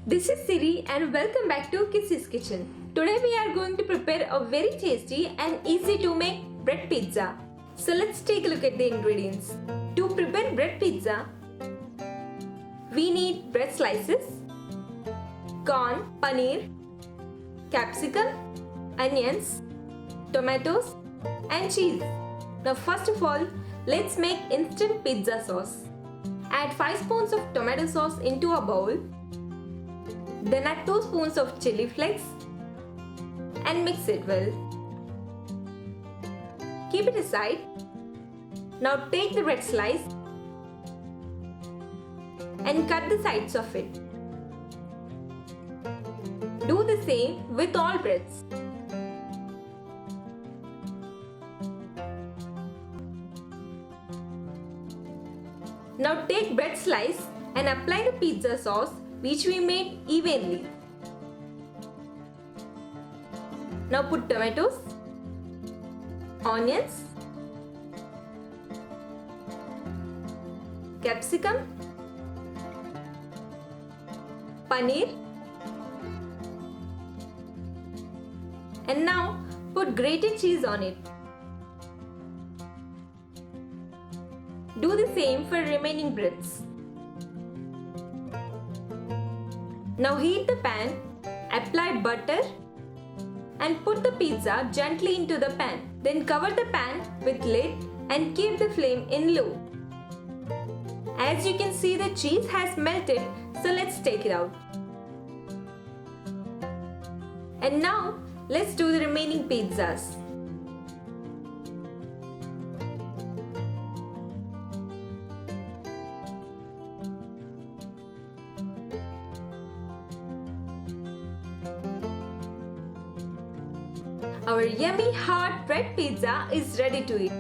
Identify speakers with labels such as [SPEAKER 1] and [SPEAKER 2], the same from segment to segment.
[SPEAKER 1] This is Siri and welcome back to Kisi's Kitchen. Today we are going to prepare a very tasty and easy to make bread pizza. So let's take a look at the ingredients. To prepare bread pizza, we need bread slices, corn, paneer, capsicum, onions, tomatoes and cheese. Now first of all, let's make instant pizza sauce. Add 5 spoons of tomato sauce into a bowl. Then add 2 spoons of chili flakes and mix it well. Keep it aside. Now take the bread slice and cut the sides of it. Do the same with all breads. Now take bread slice and apply the pizza sauce which we made evenly. Now put tomatoes, onions, capsicum, paneer, and now put grated cheese on it. Do the same for remaining breads. Now heat the pan, apply butter and put the pizza gently into the pan. Then cover the pan with lid and keep the flame in low. As you can see, the cheese has melted, so let's take it out. And now let's do the remaining pizzas. Our yummy hot bread pizza is ready to eat.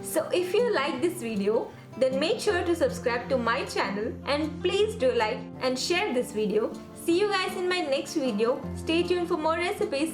[SPEAKER 1] So if you like this video, then make sure to subscribe to my channel and please do like and share this video. See you guys in my next video. Stay tuned for more recipes.